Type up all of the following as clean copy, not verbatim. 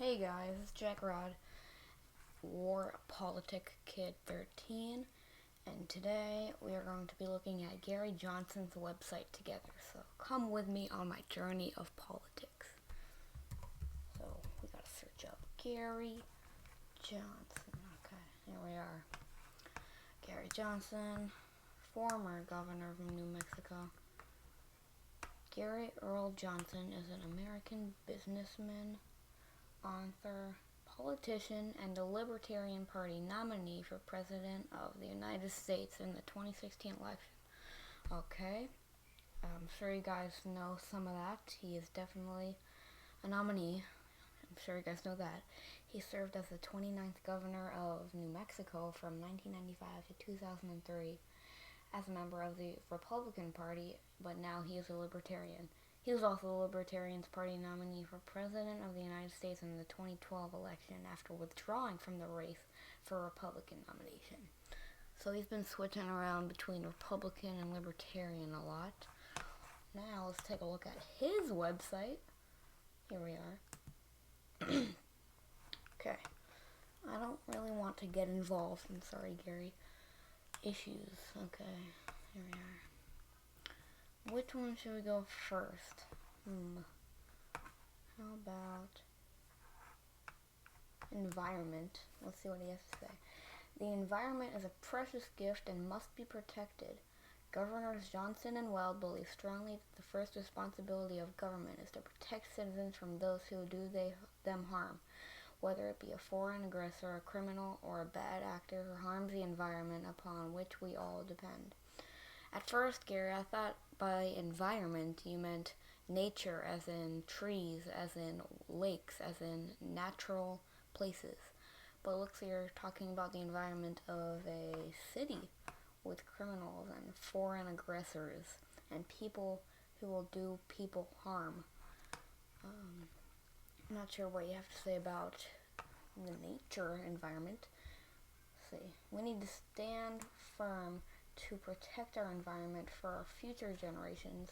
Hey guys, it's Jack Rod, War Politic Kid 13, and today we are going to be looking at Gary Johnson's website together. So come with me on my journey of politics. So we gotta search up Gary Johnson. Okay, here we are. Gary Johnson, former governor of New Mexico. Gary Earl Johnson is an American businessman, author, politician, and a Libertarian Party nominee for President of the United States in the 2016 election. Okay, I'm sure you guys know some of that. He is definitely a nominee. I'm sure you guys know that. He served as the 29th governor of New Mexico from 1995 to 2003 as a member of the Republican Party, but now he is a Libertarian. He was also the Libertarians Party nominee for President of the United States in the 2012 election after withdrawing from the race for a Republican nomination. So he's been switching around between Republican and Libertarian a lot. Now let's take a look at his website. Here we are. Okay. I don't really want to get involved in, sorry Gary, issues. Okay, here we are. Which one should we go first? How about environment? Let's see what he has to say. The environment is a precious gift and must be protected. Governors Johnson and Weld believe strongly that the first responsibility of government is to protect citizens from those who do them harm, whether it be a foreign aggressor, a criminal, or a bad actor who harms the environment upon which we all depend. At first, Gary, I thought by environment you meant nature, as in trees, as in lakes, as in natural places. But it looks like you're talking about the environment of a city with criminals and foreign aggressors and people who will do people harm. I'm not sure what you have to say about the nature environment. Let's see. We need to stand firm to protect our environment for our future generations,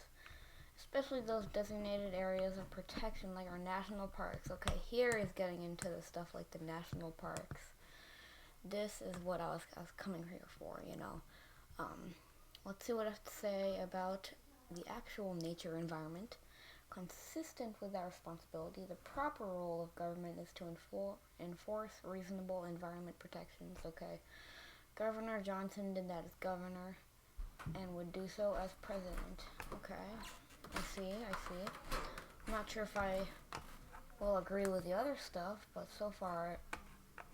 especially those designated areas of protection like our national parks. Okay, here is getting into the stuff like the national parks. This is what I was coming here for, you know. Let's see what I have to say about the actual nature environment. Consistent with our responsibility, the proper role of government is to enforce reasonable environment protections. Okay, Governor Johnson did that as governor and would do so as president. Okay, I see. I'm not sure if I will agree with the other stuff, but so far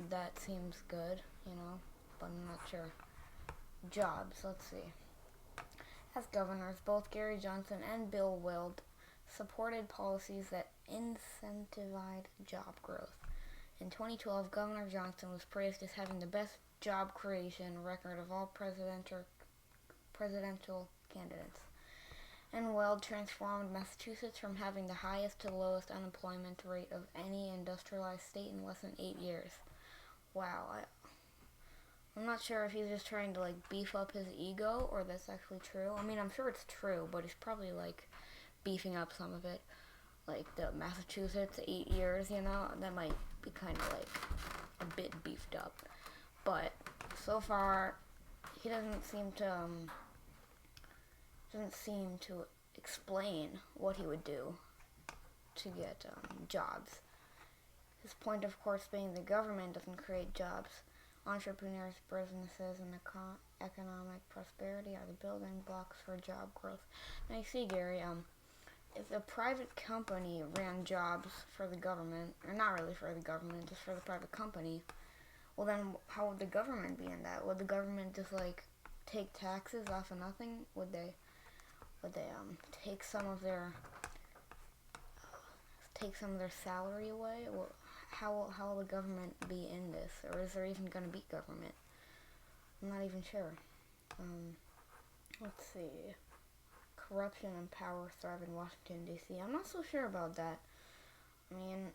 that seems good, you know, but I'm not sure. Jobs, let's see. As governors, both Gary Johnson and Bill Weld supported policies that incentivized job growth. In 2012, Governor Johnson was praised as having the best job creation record of all presidential candidates. And Weld transformed Massachusetts from having the highest to lowest unemployment rate of any industrialized state in less than 8 years. Wow, I'm not sure if he's just trying to beef up his ego or that's actually true. I mean, I'm sure it's true, but he's probably beefing up some of it. Like the Massachusetts 8 years, you know, that might be kind of a bit beefed up. But so far, he doesn't seem to explain what he would do to get jobs. His point, of course, being the government doesn't create jobs. Entrepreneurs, businesses, and economic prosperity are the building blocks for job growth. Now you see, Gary, if a private company ran jobs for the government, or not really for the government, just for the private company, well then how would the government be in that? Would the government just take taxes off of nothing? Would they take some of their salary away? How will the government be in this? Or is there even going to be government? I'm not even sure. Let's see. Corruption and power thrive in Washington, D.C. I'm not so sure about that. I mean,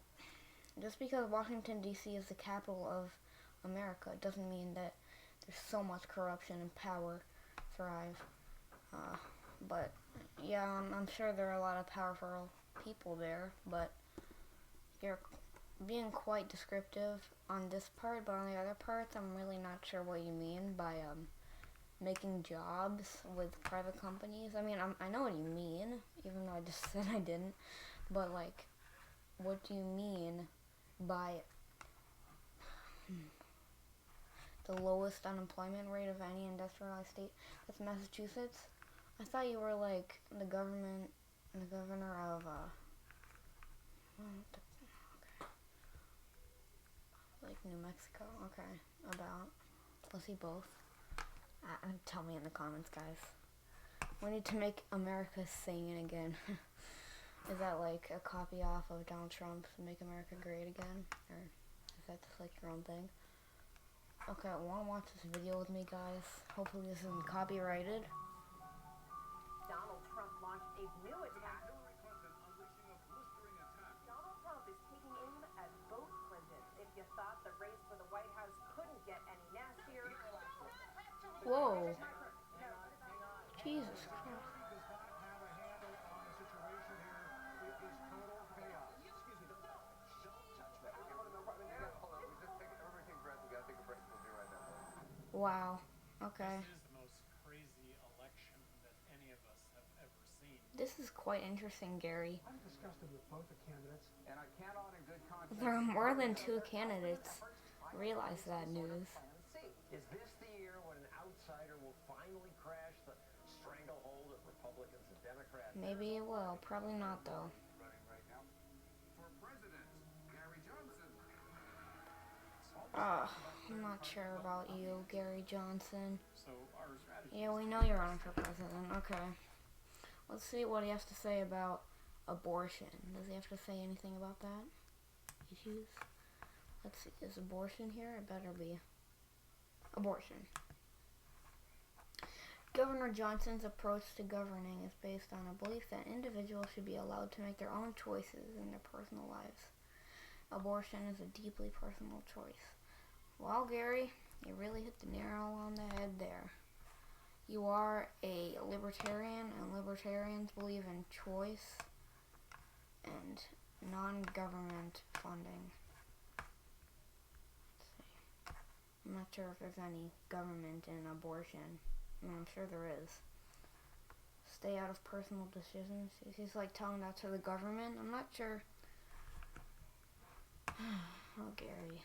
just because Washington, D.C. is the capital of America doesn't mean that there's so much corruption and power thrive. But, yeah, I'm sure there are a lot of powerful people there, but being quite descriptive on this part, but on the other parts, I'm really not sure what you mean by making jobs with private companies. I mean, I know what you mean, even though I just said I didn't. But like, what do you mean by the lowest unemployment rate of any industrialized state? That's Massachusetts. I thought you were like the governor of like New Mexico. Okay, about. Let's see both. Tell me in the comments, guys. We need to make America sing again. Is that like a copy off of Donald Trump's "Make America Great Again," or is that just like your own thing? Okay, want to watch this video with me, guys? Hopefully this isn't copyrighted. Donald Trump launched a new attack. Hillary Clinton unleashing a blistering attack. Donald Trump is taking aim at both Clintons. If you thought the race for the White House couldn't get any nastier. Whoa. Jesus Christ. Wow. Okay. This is the most crazy election that any of us have ever seen. This is quite interesting, Gary. I'm disgusted with both the candidates, and I cannot in good conscience. There are more than 2 candidates. Realize that, news. Is this the year when an outsider will finally crash the stranglehold of Republicans and Democrats? Maybe it will. Probably not, though. Running right now for president, Gary Johnson. I'm not sure about you, Gary Johnson. So our strategy. Yeah, we know you're running for president. Okay. Let's see what he has to say about abortion. Does he have to say anything about that? Issues? Let's see. Is abortion here? It better be. Abortion. Governor Johnson's approach to governing is based on a belief that individuals should be allowed to make their own choices in their personal lives. Abortion is a deeply personal choice. Well, Gary, you really hit the nail on the head there. You are a libertarian, and libertarians believe in choice and non-government funding. Let's see. I'm not sure if there's any government in abortion. I mean, I'm sure there is. Stay out of personal decisions. He's like telling that to the government. I'm not sure. Oh, Gary.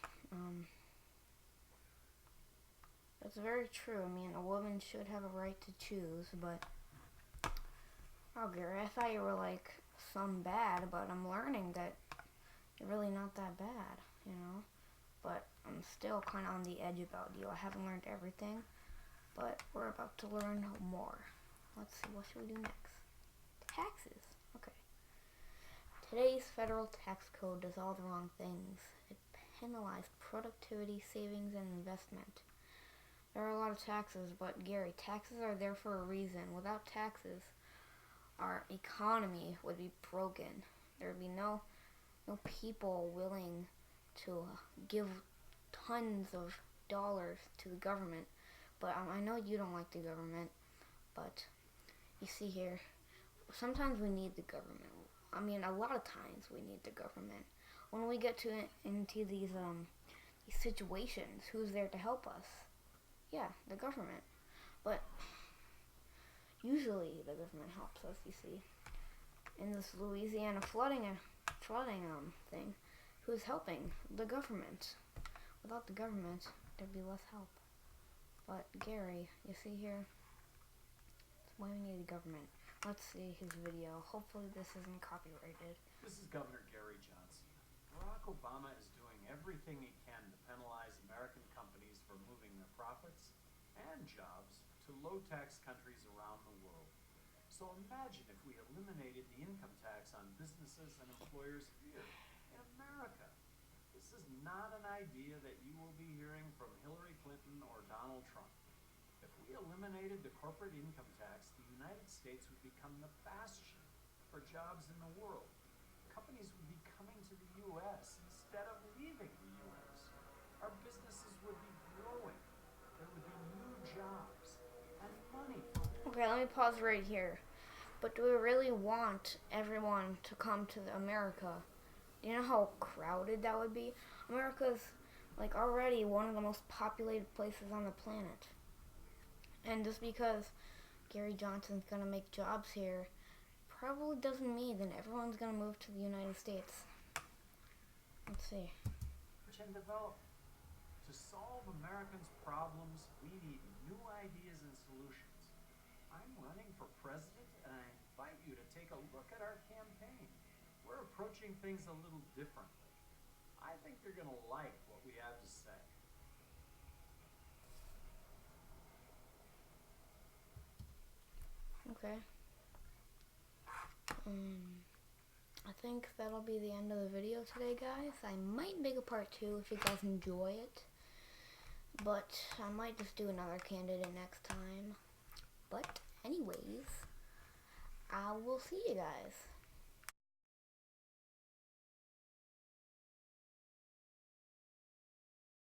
That's very true. I mean, a woman should have a right to choose, but... Oh, Gary, I thought you were, like, some bad, but I'm learning that you're really not that bad, you know? But I'm still kind of on the edge about you. I haven't learned everything, but we're about to learn more. Let's see, what should we do next? Taxes. Okay. Today's federal tax code does all the wrong things. It penalizes productivity, savings, and investment. There are a lot of taxes, but Gary, taxes are there for a reason. Without taxes, our economy would be broken. There would be no people willing to give tons of dollars to the government. But I know you don't like the government, but you see here, sometimes we need the government. I mean, a lot of times we need the government. When we get into these situations, who's there to help us? Yeah, the government. But usually the government helps us, you see. In this Louisiana flooding thing, who's helping? The government. Without the government, there'd be less help. But Gary, you see here, that's why we need the government. Let's see his video. Hopefully this isn't copyrighted. This is Governor Gary Johnson. Barack Obama is doing everything he can to penalize American companies for moving their profits and jobs to low-tax countries around the world. So imagine if we eliminated the income tax on businesses and employers here in America. This is not an idea that you will be hearing from Hillary Clinton or Donald Trump. If we eliminated the corporate income tax, the United States would become the bastion for jobs in the world. Companies would be coming to the U.S. instead of leaving the U.S. Our businesses would be growing. There would be new jobs and money. Okay, let me pause right here. But do we really want everyone to come to America You know how crowded that would be? America's like already one of the most populated places on the planet. And just because Gary Johnson's gonna make jobs here probably doesn't mean that everyone's gonna move to the United States. Let's see. Research and development. To solve Americans' problems, we need new ideas and solutions. I'm running for president, and I invite you to take a look at our campaign. We're approaching things a little differently. I think you're going to like what we have to say. Okay. I think that'll be the end of the video today, guys. I might make a part 2 if you guys enjoy it. But I might just do another candidate next time. But anyways, I will see you guys.